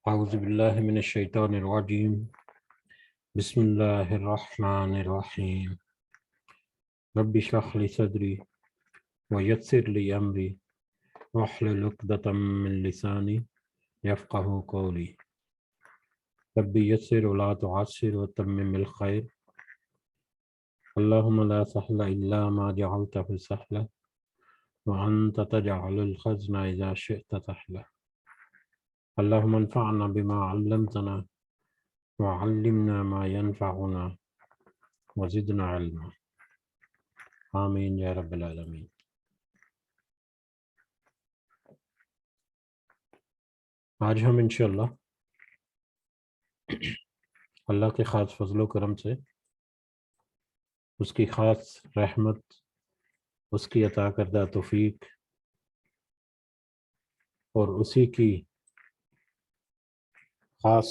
اعوذ باللہ من الشیطان الرجیم بسم اللہ الرحمن الرحیم رب اشرح لی صدری ویسر لی امری واحلل عقدۃ من لسانی یفقہوا قولی رب یسر ولا تعسر وتمم الخیر اللہم لا سہل الا ما جعلتہ سہلا وانت تجعل الحزن اذا شئت سہلا اللہم انفعنا بما علمتنا وعلمنا ما ينفعنا وزدنا علما آمین یا رب العالمین۔ آج ہم انشاءاللہ اللہ کے خاص فضل و کرم سے، اس کی خاص رحمت، اس کی عطا کردہ توفیق اور اسی کی خاص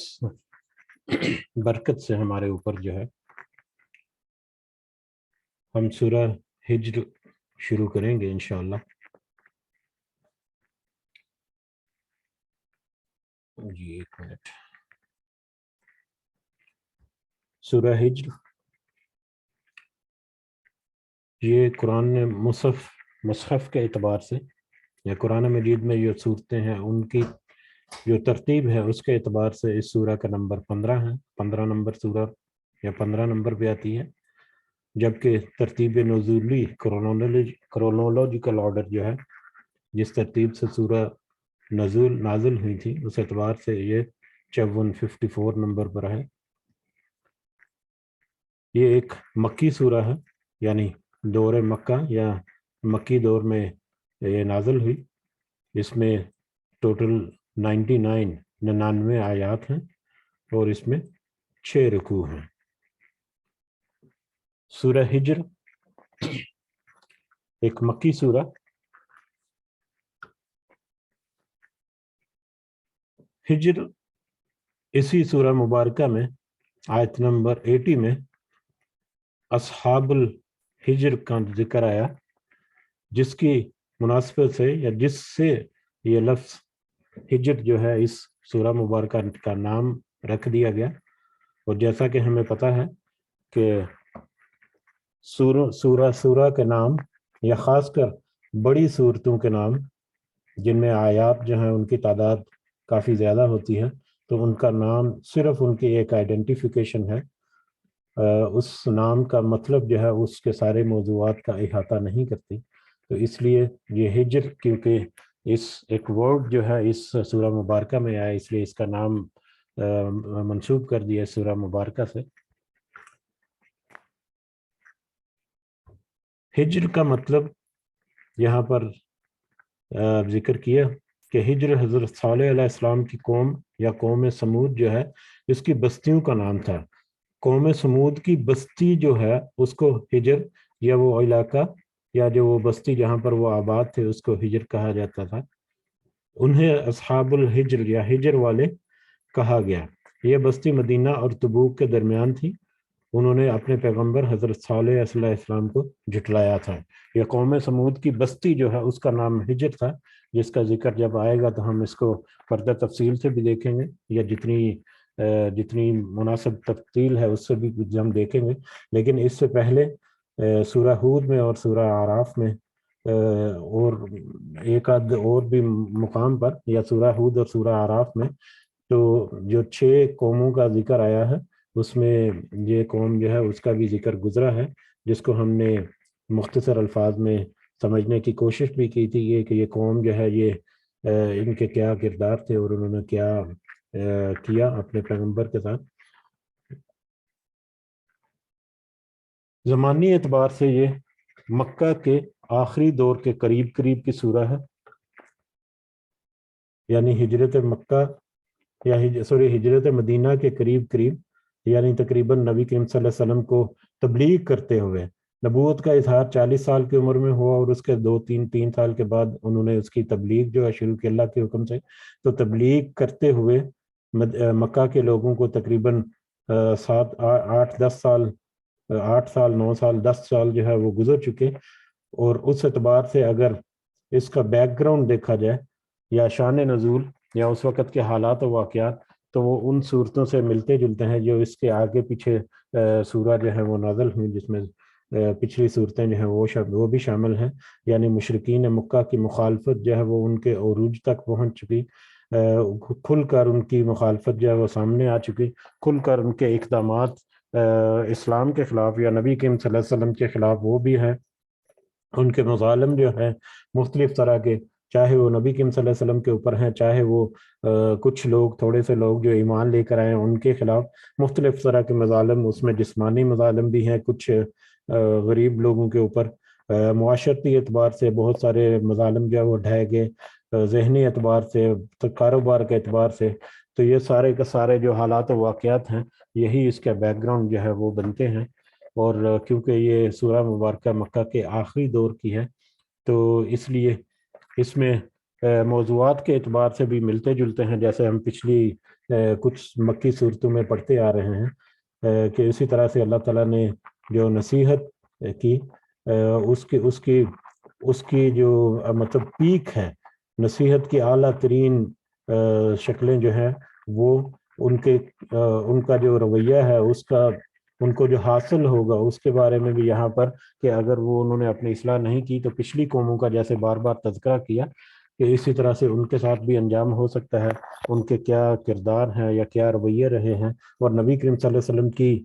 برکت سے ہمارے اوپر جو ہے ہم سورہ ہجر شروع کریں گے انشاءاللہ۔ جی ایک منٹ۔ سورہ ہجر یہ قرآن مصحف کے اعتبار سے یا قرآن مجید میں جو صورتیں ہیں ان کی جو ترتیب ہے اس کے اعتبار سے اس سورہ کا نمبر 15 ہے، 15 نمبر سورہ یا 15 نمبر پہ آتی ہے، جبکہ ترتیب نزولی کرونولوجیکل آرڈر جو ہے جس ترتیب سے سورہ نازل ہوئی تھی اس اعتبار سے یہ 54 نمبر پر ہے۔ یہ ایک مکی سورہ ہے، یعنی دور مکہ یا مکی دور میں یہ نازل ہوئی۔ اس میں ٹوٹل 99 آیات ہیں اور اس میں 6 رکوع ہیں۔ سورہ ہجر ایک مکی سورہ، ہجر اسی سورہ مبارکہ میں آیت نمبر 80 میں اصحاب الحجر کا ذکر آیا، جس کی مناسبت سے یا جس سے یہ لفظ ہجر جو ہے اس سورہ مبارکہ کا نام رکھ دیا گیا۔ اور جیسا کہ ہمیں پتہ ہے کہ سورہ کے نام یا خاص کر بڑی صورتوں کے نام جن میں آیات جو ہیں ان کی تعداد کافی زیادہ ہوتی ہے تو ان کا نام صرف ان کی ایک آئیڈینٹیفیکیشن ہے، اس نام کا مطلب جو ہے اس کے سارے موضوعات کا احاطہ نہیں کرتی۔ تو اس لیے یہ ہجر کیونکہ اس ایک ورڈ جو ہے اس سورہ مبارکہ میں آیا، اس لیے اس کا نام منسوب کر دیا سورہ مبارکہ سے۔ ہجر کا مطلب یہاں پر ذکر کیا کہ ہجر حضرت صالح علیہ السلام کی قوم یا قوم سمود جو ہے اس کی بستیوں کا نام تھا۔ قوم سمود کی بستی جو ہے اس کو ہجر یا وہ علاقہ یا جو وہ بستی جہاں پر وہ آباد تھے اس کو ہجر کہا جاتا تھا۔ انہیں اصحاب الحجر یا ہجر والے کہا گیا۔ یہ بستی مدینہ اور تبوک کے درمیان تھی۔ انہوں نے اپنے پیغمبر حضرت صالح علیہ السلام کو جھٹلایا تھا۔ یہ قوم سمود کی بستی جو ہے اس کا نام ہجر تھا، جس کا ذکر جب آئے گا تو ہم اس کو فردہ تفصیل سے بھی دیکھیں گے، یا جتنی مناسب تفصیل ہے اس سے بھی ہم دیکھیں گے۔ لیکن اس سے پہلے سورہ ہود میں اور سورہ اعراف میں اور ایک آدھ اور بھی مقام پر یا سورہ ہود اور سورہ اعراف میں تو جو 6 قوموں کا ذکر آیا ہے اس میں یہ قوم جو ہے اس کا بھی ذکر گزرا ہے، جس کو ہم نے مختصر الفاظ میں سمجھنے کی کوشش بھی کی تھی، یہ کہ یہ قوم جو ہے یہ ان کے کیا کردار تھے اور انہوں نے کیا کیا اپنے پیغمبر کے ساتھ۔ زمانی اعتبار سے یہ مکہ کے آخری دور کے قریب کی سورہ ہے، یعنی ہجرت مکہ یا ہجرت مدینہ کے قریب یعنی تقریباً نبی کریم صلی اللہ علیہ وسلم کو تبلیغ کرتے ہوئے نبوت کا اظہار 40 سال کی عمر میں ہوا، اور اس کے 3 سال کے بعد انہوں نے اس کی تبلیغ جو ہے شروع کی اللہ کے حکم سے۔ تو تبلیغ کرتے ہوئے مکہ کے لوگوں کو تقریباً 8 سال 9 سال 10 سال جو ہے وہ گزر چکے۔ اور اس اعتبار سے اگر اس کا بیک گراؤنڈ دیکھا جائے یا شان نزول یا اس وقت کے حالات و واقعات، تو وہ ان صورتوں سے ملتے جلتے ہیں جو اس کے آگے پیچھے سورہ جو ہے وہ نازل ہوئی، جس میں پچھلی صورتیں جو ہیں وہ بھی شامل ہیں، یعنی مشرکین مکہ کی مخالفت جو ہے وہ ان کے عروج تک پہنچ چکی، کھل کر ان کی مخالفت جو ہے وہ سامنے آ چکی، کھل کر ان کے اقدامات اسلام کے خلاف یا نبی کریم صلی اللہ علیہ وسلم کے خلاف وہ بھی ہے، ان کے مظالم جو ہیں مختلف طرح کے، چاہے وہ نبی کریم صلی اللہ علیہ وسلم کے اوپر ہیں، چاہے وہ کچھ لوگ، تھوڑے سے لوگ جو ایمان لے کر آئے ہیں ان کے خلاف مختلف طرح کے مظالم، اس میں جسمانی مظالم بھی ہیں، کچھ غریب لوگوں کے اوپر معاشرتی اعتبار سے بہت سارے مظالم جو ہے وہ ڈھائے گئے، ذہنی اعتبار سے، کاروبار کے اعتبار سے۔ تو یہ سارے کے سارے جو حالات و واقعات ہیں، یہی اس کا بیک گراؤنڈ جو ہے وہ بنتے ہیں۔ اور کیونکہ یہ سورہ مبارکہ مکہ کے آخری دور کی ہے، تو اس لیے اس میں موضوعات کے اعتبار سے بھی ملتے جلتے ہیں، جیسے ہم پچھلی کچھ مکی صورتوں میں پڑھتے آ رہے ہیں کہ اسی طرح سے اللہ تعالیٰ نے جو نصیحت کی، اس کی جو مطلب پیک ہے، نصیحت کی اعلیٰ ترین شکلیں جو ہیں وہ ان کا جو رویہ ہے، ان کو جو حاصل ہوگا اس کے بارے میں بھی یہاں پر، کہ اگر وہ انہوں نے اپنی اصلاح نہیں کی تو پچھلی قوموں کا جیسے بار بار تذکرہ کیا کہ اسی طرح سے ان کے ساتھ بھی انجام ہو سکتا ہے، ان کے کیا کردار ہیں یا کیا رویے رہے ہیں۔ اور نبی کریم صلی اللہ علیہ وسلم کی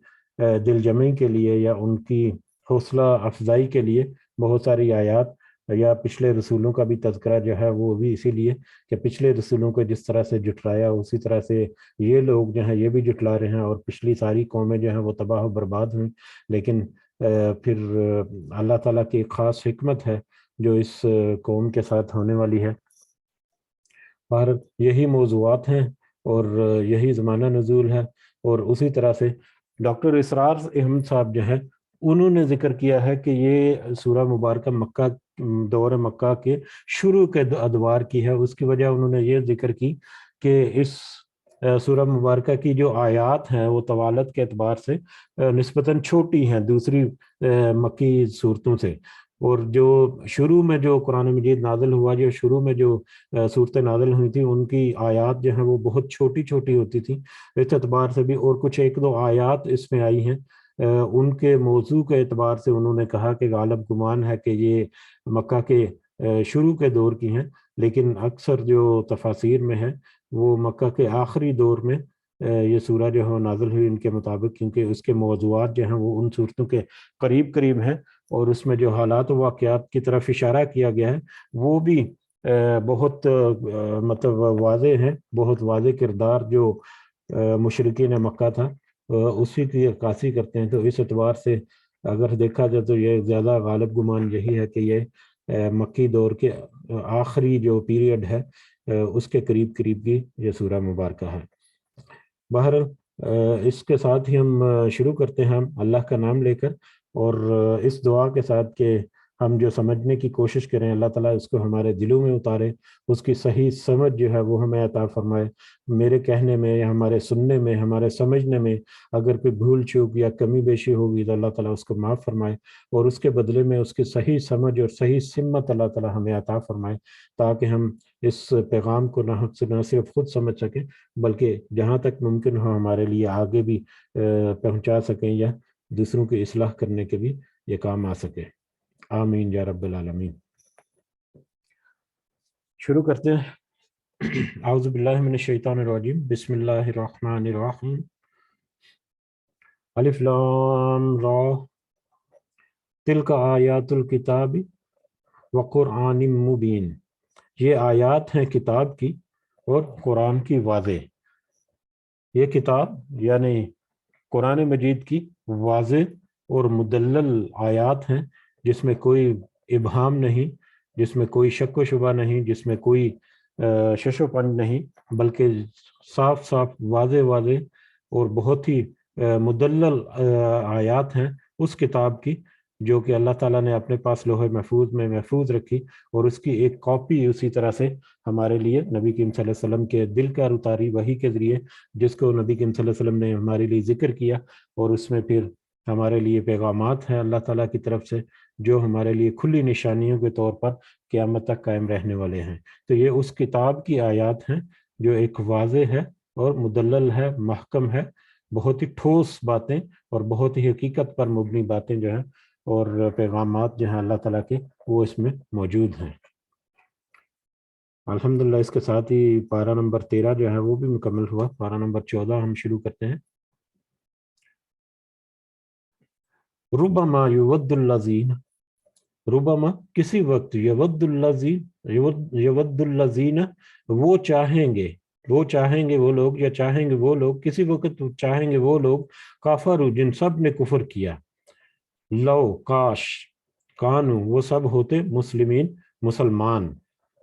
دل جمعی کے لیے یا ان کی حوصلہ افزائی کے لیے بہت ساری آیات یا پچھلے رسولوں کا بھی تذکرہ جو ہے وہ بھی اسی لیے کہ پچھلے رسولوں کو جس طرح سے جٹلایا اسی طرح سے یہ لوگ جو ہیں یہ بھی جٹلا رہے ہیں، اور پچھلی ساری قومیں جو ہیں وہ تباہ و برباد ہوئیں، لیکن پھر اللہ تعالیٰ کی ایک خاص حکمت ہے جو اس قوم کے ساتھ ہونے والی ہے۔ اور یہی موضوعات ہیں اور یہی زمانہ نزول ہے۔ اور اسی طرح سے ڈاکٹر اسرار احمد صاحب جو ہیں انہوں نے ذکر کیا ہے کہ یہ سورہ مبارکہ مکہ، دور مکہ کے شروع کے ادوار کی ہے۔ اس کی وجہ انہوں نے یہ ذکر کی کہ اس سورہ مبارکہ کی جو آیات ہیں وہ طوالت کے اعتبار سے نسبتاً چھوٹی ہیں دوسری مکی صورتوں سے، اور جو شروع میں جو قرآن مجید نازل ہوا، جو شروع میں جو صورتیں نازل ہوئی تھیں ان کی آیات جو ہیں وہ بہت چھوٹی چھوٹی ہوتی تھیں اس اعتبار سے بھی، اور کچھ ایک دو آیات اس میں آئی ہیں ان کے موضوع کے اعتبار سے انہوں نے کہا کہ غالب گمان ہے کہ یہ مکہ کے شروع کے دور کی ہیں، لیکن اکثر جو تفاسیر میں ہے وہ مکہ کے آخری دور میں یہ سورہ جو ہے نازل ہوئی ان کے مطابق، کیونکہ اس کے موضوعات جو ہیں وہ ان صورتوں کے قریب قریب ہیں، اور اس میں جو حالات و واقعات کی طرف اشارہ کیا گیا ہے وہ بھی بہت مطلب واضح ہیں، بہت واضح کردار جو مشرکین مکہ تھا اسی کی عکاسی کرتے ہیں۔ تو اس اعتبار سے اگر دیکھا جائے تو یہ زیادہ غالب گمان یہی ہے کہ یہ مکی دور کے آخری جو پیریڈ ہے اس کے قریب قریب کی یہ سورہ مبارکہ ہے۔ بہرحال اس کے ساتھ ہی ہم شروع کرتے ہیں ہم اللہ کا نام لے کر، اور اس دعا کے ساتھ کہ ہم جو سمجھنے کی کوشش کریں اللہ تعالیٰ اس کو ہمارے دلوں میں اتارے، اس کی صحیح سمجھ جو ہے وہ ہمیں عطا فرمائے۔ میرے کہنے میں یا ہمارے سننے میں، ہمارے سمجھنے میں اگر کوئی بھول چوک یا کمی بیشی ہوگی تو اللہ تعالیٰ اس کو معاف فرمائے، اور اس کے بدلے میں اس کی صحیح سمجھ اور صحیح سمت اللہ تعالیٰ ہمیں عطا فرمائے، تاکہ ہم اس پیغام کو نہ صرف خود سمجھ سکیں بلکہ جہاں تک ممکن ہو ہمارے لیے آگے بھی پہنچا سکیں یا دوسروں کی اصلاح کرنے کے بھی یہ کام آ سکے۔ آمین یا رب العالمین۔ شروع کرتے ہیں۔ اعوذ باللہ من الشیطان الرجیم، بسم اللہ الرحمن الرحیم۔ الف لام را تلک آیات الکتاب وقرآن مبین، یہ آیات ہیں کتاب کی اور قرآن کی واضح۔ یہ کتاب یعنی قرآن مجید کی واضح اور مدلل آیات ہیں، جس میں کوئی ابہام نہیں، جس میں کوئی شک و شبہ نہیں، جس میں کوئی شش و پنج نہیں، بلکہ صاف صاف واضح واضح اور بہت ہی مدلل آیات ہیں اس کتاب کی، جو کہ اللہ تعالیٰ نے اپنے پاس لوح محفوظ میں محفوظ رکھی، اور اس کی ایک کاپی اسی طرح سے ہمارے لیے نبی کریم صلی اللہ علیہ وسلم کے دل کا اتاری وحی کے ذریعے، جس کو نبی کریم صلی اللہ علیہ وسلم نے ہمارے لیے ذکر کیا، اور اس میں پھر ہمارے لیے پیغامات ہیں اللہ تعالیٰ کی طرف سے جو ہمارے لیے کھلی نشانیوں کے طور پر قیامت تک قائم رہنے والے ہیں۔ تو یہ اس کتاب کی آیات ہیں جو ایک واضح ہے اور مدلل ہے، محکم ہے، بہت ہی ٹھوس باتیں اور بہت ہی حقیقت پر مبنی باتیں جو ہیں اور پیغامات جو ہیں اللہ تعالیٰ کے وہ اس میں موجود ہیں۔ الحمدللہ اس کے ساتھ ہی پارہ نمبر 13 جو ہے وہ بھی مکمل ہوا۔ پارہ نمبر 14 ہم شروع کرتے ہیں۔ ربما یود الذین، ربما کسی وقت، یود الذین، یود الذین وہ چاہیں گے، وہ چاہیں گے وہ لوگ، یا چاہیں گے وہ لوگ، کسی وقت چاہیں گے وہ لوگ، کافروا جن سب نے کفر کیا، لو کاش، کانو وہ سب ہوتے، مسلمین مسلمان،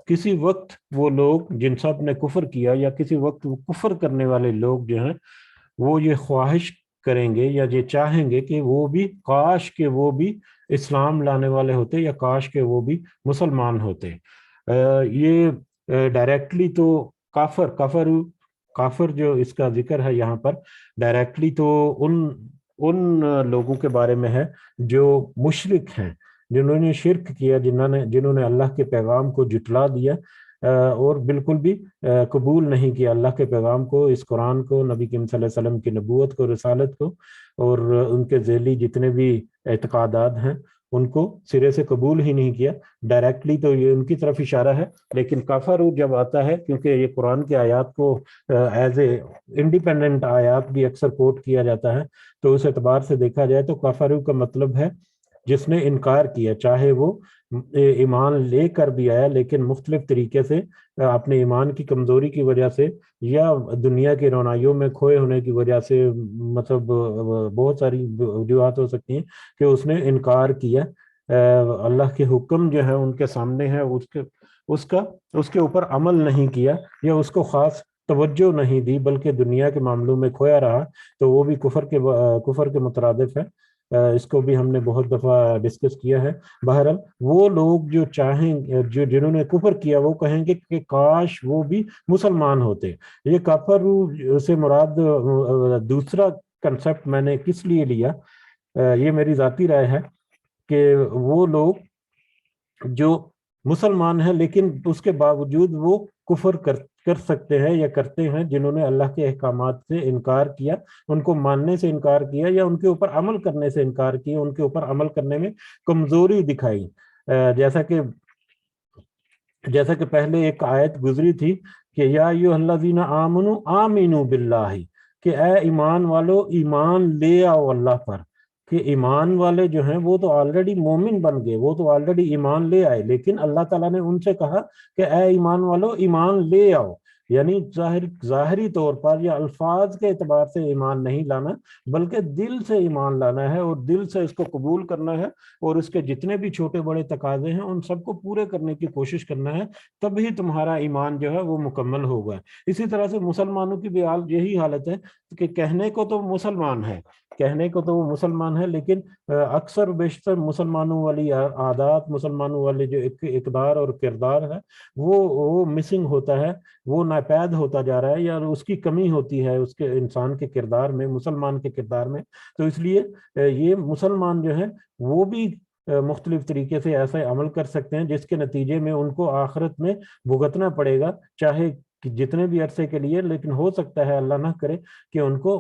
کسی وقت وہ لوگ جن سب نے کفر کیا، یا کسی وقت وہ کفر کرنے والے لوگ جو ہیں وہ یہ خواہش کریں گے یا یہ چاہیں گے کہ وہ بھی، کاش کہ وہ بھی اسلام لانے والے ہوتے، یا کاش کہ وہ بھی مسلمان ہوتے۔ یہ ڈائریکٹلی تو کافر جو اس کا ذکر ہے یہاں پر، ڈائریکٹلی تو ان لوگوں کے بارے میں ہے جو مشرک ہیں، جنہوں نے شرک کیا، جنہوں نے اللہ کے پیغام کو جھٹلا دیا اور بالکل بھی قبول نہیں کیا اللہ کے پیغام کو، اس قرآن کو، نبی کریم صلی اللہ علیہ وسلم کی نبوت کو، رسالت کو، اور ان کے ذیلی جتنے بھی اعتقادات ہیں ان کو سرے سے قبول ہی نہیں کیا۔ ڈائریکٹلی تو یہ ان کی طرف اشارہ ہے، لیکن کفر جب آتا ہے، کیونکہ یہ قرآن کی آیات کو ایز اے انڈیپینڈنٹ آیات بھی اکثر کوٹ کیا جاتا ہے، تو اس اعتبار سے دیکھا جائے تو کفر کا مطلب ہے جس نے انکار کیا، چاہے وہ ایمان لے کر بھی آیا لیکن مختلف طریقے سے اپنے ایمان کی کمزوری کی وجہ سے، یا دنیا کی رونائیوں میں کھوئے ہونے کی وجہ سے، مطلب بہت ساری وجوہات ہو سکتی ہیں کہ اس نے انکار کیا، اللہ کے حکم جو ہے ان کے سامنے ہے، اس کے اوپر عمل نہیں کیا، یا اس کو خاص توجہ نہیں دی، بلکہ دنیا کے معاملوں میں کھویا رہا، تو وہ بھی کفر کے مترادف ہے۔ اس کو بھی ہم نے بہت دفعہ ڈسکس کیا ہے۔ بہرحال وہ لوگ جو چاہیں، جنہوں نے کفر کیا، وہ کہیں گے کہ کاش وہ بھی مسلمان ہوتے۔ یہ کفر سے مراد دوسرا کنسپٹ میں نے کس لیے لیا، یہ میری ذاتی رائے ہے کہ وہ لوگ جو مسلمان ہیں لیکن اس کے باوجود وہ کفر کر سکتے ہیں یا کرتے ہیں، جنہوں نے اللہ کے احکامات سے انکار کیا، ان کو ماننے سے انکار کیا، یا ان کے اوپر عمل کرنے سے انکار کیا، ان کے اوپر عمل کرنے میں کمزوری دکھائی۔ جیسا کہ پہلے ایک آیت گزری تھی کہ یا ایھا الذین آمنوا آمنوا باللہ، کہ اے ایمان والو ایمان لے آؤ اللہ پر، کہ ایمان والے جو ہیں وہ تو آلریڈی مومن بن گئے، وہ تو آلریڈی ایمان لے آئے، لیکن اللہ تعالیٰ نے ان سے کہا کہ اے ایمان والو ایمان لے آؤ، یعنی ظاہری طور پر یا الفاظ کے اعتبار سے ایمان نہیں لانا، بلکہ دل سے ایمان لانا ہے، اور دل سے اس کو قبول کرنا ہے، اور اس کے جتنے بھی چھوٹے بڑے تقاضے ہیں ان سب کو پورے کرنے کی کوشش کرنا ہے، تبھی تمہارا ایمان جو ہے وہ مکمل ہوگا۔ اسی طرح سے مسلمانوں کی بھی یہی حالت ہے کہ کہنے کو تو مسلمان ہے، کہنے کو تو وہ مسلمان ہے، لیکن اکثر بیشتر مسلمانوں والی عادات، مسلمانوں والے جو اقدار اور کردار ہے وہ مسنگ ہوتا ہے، وہ ناپید ہوتا جا رہا ہے، یا اس کی کمی ہوتی ہے اس کے انسان کے کردار میں، مسلمان کے کردار میں۔ تو اس لیے یہ مسلمان جو ہے وہ بھی مختلف طریقے سے ایسا عمل کر سکتے ہیں جس کے نتیجے میں ان کو آخرت میں بھگتنا پڑے گا، چاہے جتنے بھی عرصے کے لیے، لیکن ہو سکتا ہے اللہ نہ کرے کہ ان کو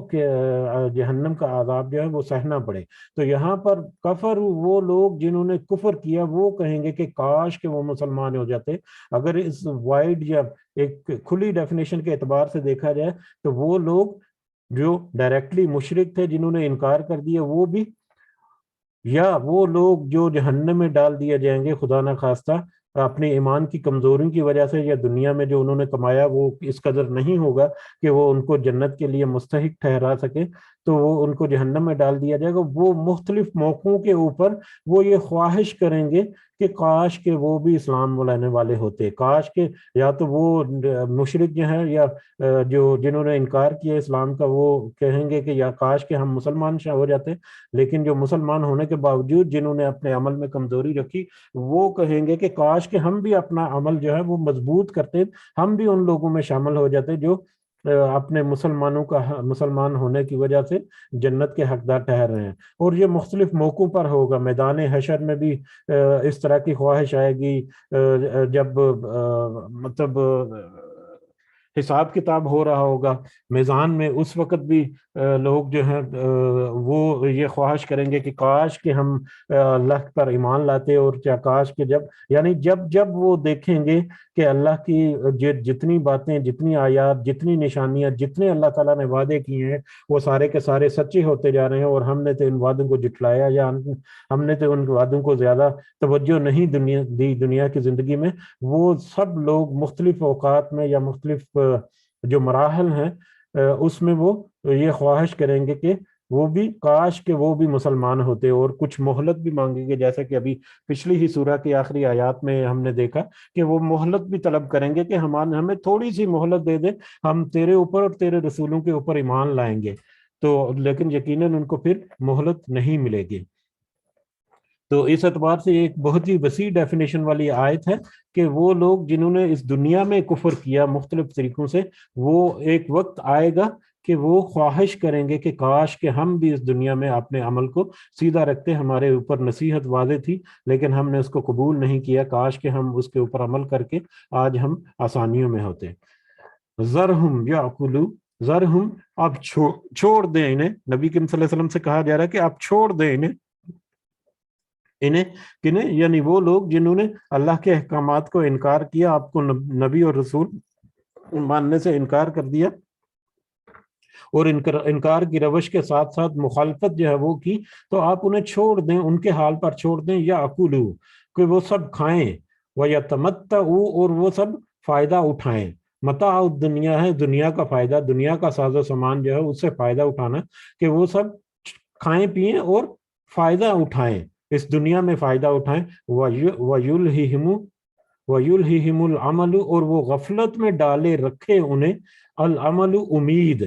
جہنم کا عذاب جو ہے وہ سہنا پڑے۔ تو یہاں پر کفر وہ لوگ جنہوں نے کفر کیا، وہ کہیں گے کہ کاش کہ وہ مسلمان ہو جاتے۔ اگر اس وائڈ یا ایک کھلی ڈیفینیشن کے اعتبار سے دیکھا جائے تو وہ لوگ جو ڈائریکٹلی مشرک تھے، جنہوں نے انکار کر دیا وہ بھی، یا وہ لوگ جو جہنم میں ڈال دیے جائیں گے خدا نہ خواستہ اپنے ایمان کی کمزوریوں کی وجہ سے، یا دنیا میں جو انہوں نے کمایا وہ اس قدر نہیں ہوگا کہ وہ ان کو جنت کے لیے مستحق ٹھہرا سکے، تو وہ ان کو جہنم میں ڈال دیا جائے گا۔ وہ مختلف موقعوں کے اوپر وہ یہ خواہش کریں گے کہ کاش کہ وہ بھی اسلام لانے والے ہوتے، کاش کہ یا تو وہ مشرک جو ہیں یا جنہوں نے انکار کیا اسلام کا، وہ کہیں گے کہ یا کاش کہ ہم مسلمان ہو جاتے، لیکن جو مسلمان ہونے کے باوجود جنہوں نے اپنے عمل میں کمزوری رکھی، وہ کہیں گے کہ کاش کہ ہم بھی اپنا عمل جو ہے وہ مضبوط کرتے، ہم بھی ان لوگوں میں شامل ہو جاتے جو اپنے مسلمان ہونے کی وجہ سے جنت کے حقدار ٹھہر رہے ہیں۔ اور یہ مختلف موقعوں پر ہوگا، میدان حشر میں بھی اس طرح کی خواہش آئے گی، جب مطلب حساب کتاب ہو رہا ہوگا میزان میں، اس وقت بھی لوگ جو ہیں وہ یہ خواہش کریں گے کہ کاش کہ ہم اللہ پر ایمان لاتے، اور کیا کاش کہ جب وہ دیکھیں گے کہ اللہ کی جتنی باتیں، جتنی آیات، جتنی نشانیاں، جتنے اللہ تعالیٰ نے وعدے کیے ہیں وہ سارے کے سارے سچے ہوتے جا رہے ہیں، اور ہم نے تو ان وعدوں کو جھٹلایا، یا ہم نے تو ان وعدوں کو زیادہ توجہ نہیں دی دنیا کی زندگی میں، وہ سب لوگ مختلف اوقات میں یا مختلف جو مراحل ہیں اس میں وہ یہ خواہش کریں گے کہ وہ بھی کاش کہ وہ بھی مسلمان ہوتے، اور کچھ مہلت بھی مانگیں گے، جیسا کہ ابھی پچھلی ہی سورہ کی آخری آیات میں ہم نے دیکھا کہ وہ مہلت بھی طلب کریں گے کہ ہمیں تھوڑی سی مہلت دے دے، ہم تیرے اوپر اور تیرے رسولوں کے اوپر ایمان لائیں گے، تو لیکن یقیناً ان کو پھر مہلت نہیں ملے گی۔ تو اس اعتبار سے ایک بہت ہی وسیع ڈیفینیشن والی آیت ہے کہ وہ لوگ جنہوں نے اس دنیا میں کفر کیا مختلف طریقوں سے، وہ ایک وقت آئے گا کہ وہ خواہش کریں گے کہ کاش کہ ہم بھی اس دنیا میں اپنے عمل کو سیدھا رکھتے، ہمارے اوپر نصیحت واضح تھی لیکن ہم نے اس کو قبول نہیں کیا، کاش کہ ہم اس کے اوپر عمل کر کے آج ہم آسانیوں میں ہوتے۔ ذرہم یاکلوا، ذرہم، آپ چھوڑ دیں انہیں، نبی کریم صلی اللہ علیہ وسلم سے کہا جا رہا ہے کہ آپ چھوڑ دیں انہیں کنہیں، یعنی وہ لوگ جنہوں نے اللہ کے احکامات کو انکار کیا، آپ کو نبی اور رسول ماننے سے انکار کر دیا، اور انکار کی روش کے ساتھ ساتھ مخالفت جو ہے وہ کی، تو آپ انہیں چھوڑ دیں، ان کے حال پر چھوڑ دیں، یا اکولو، کہ وہ سب کھائیں، وَيَتَمَتَّعُوا، اور وہ سب فائدہ اٹھائیں۔ متاع الدنیا ہے دنیا کا فائدہ، دنیا کا ساز و سامان جو ہے اس سے فائدہ اٹھانا، کہ وہ سب کھائیں پئیں اور فائدہ اٹھائیں، اس دنیا میں فائدہ اٹھائیں۔ وَيُلْهِهِمُ الْعَمَلُ، اور وہ غفلت میں ڈالے رکھے انہیں، العمل، امید،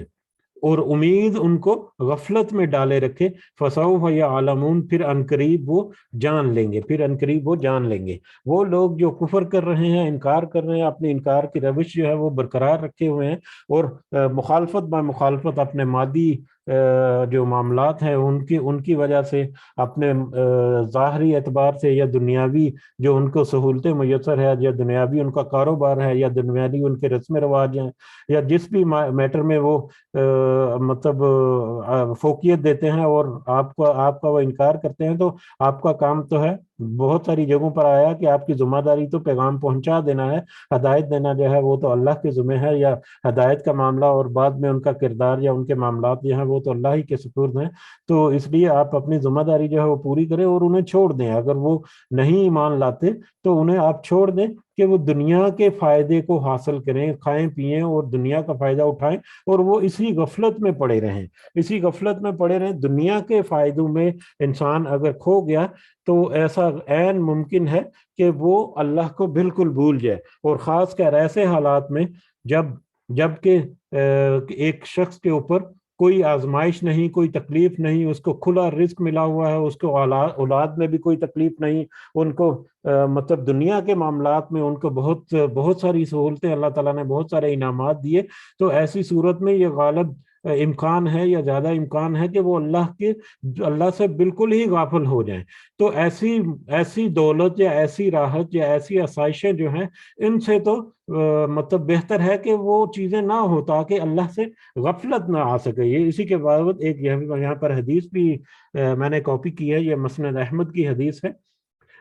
اور امید ان کو غفلت میں ڈالے رکھے، فَسَوْفَ يَعْلَمُونَ، پھر عنقریب وہ جان لیں گے، پھر عنقریب وہ جان لیں گے۔ وہ لوگ جو کفر کر رہے ہیں، انکار کر رہے ہیں، اپنے انکار کی روش جو ہے وہ برقرار رکھے ہوئے ہیں، اور مخالفت با مخالفت اپنے مادی جو معاملات ہیں ان کی وجہ سے، اپنے ظاہری اعتبار سے یا دنیاوی جو ان کو سہولتیں میسر ہے، یا دنیاوی ان کا کاروبار ہے، یا دنیاوی ان کے رسم رواج ہیں، یا جس بھی میٹر میں وہ مطلب فوقیت دیتے ہیں اور آپ کا وہ انکار کرتے ہیں، تو آپ کا کام تو ہے، بہت ساری جگہوں پر آیا کہ آپ کی ذمہ داری تو پیغام پہنچا دینا ہے، ہدایت دینا جو ہے وہ تو اللہ کے ذمہ ہے، یا ہدایت کا معاملہ اور بعد میں ان کا کردار یا ان کے معاملات جو ہیں وہ تو اللہ ہی کے سپرد ہیں۔ تو اس لیے آپ اپنی ذمہ داری جو ہے وہ پوری کریں اور انہیں چھوڑ دیں، اگر وہ نہیں ایمان لاتے تو انہیں آپ چھوڑ دیں کہ وہ دنیا کے فائدے کو حاصل کریں، کھائیں پئیں اور دنیا کا فائدہ اٹھائیں، اور وہ اسی غفلت میں پڑے رہیں، اسی غفلت میں پڑے رہیں۔ دنیا کے فائدوں میں انسان اگر کھو گیا تو ایسا عین ممکن ہے کہ وہ اللہ کو بالکل بھول جائے، اور خاص کر ایسے حالات میں جب کہ ایک شخص کے اوپر کوئی آزمائش نہیں، کوئی تکلیف نہیں، اس کو کھلا رزق ملا ہوا ہے، اس کو اولاد میں بھی کوئی تکلیف نہیں، ان کو مطلب دنیا کے معاملات میں ان کو بہت ساری سہولتیں اللہ تعالیٰ نے بہت سارے انعامات دیے، تو ایسی صورت میں یہ غالب امکان ہے یا زیادہ امکان ہے کہ وہ اللہ سے بالکل ہی غافل ہو جائیں۔ تو ایسی دولت یا ایسی راحت یا ایسی آسائشیں جو ہیں، ان سے تو مطلب بہتر ہے کہ وہ چیزیں نہ ہو تاکہ اللہ سے غفلت نہ آ سکے۔ یہ اسی کے باوجود ایک یہاں پر حدیث بھی میں نے کاپی کی ہے، یہ مسند احمد کی حدیث ہے،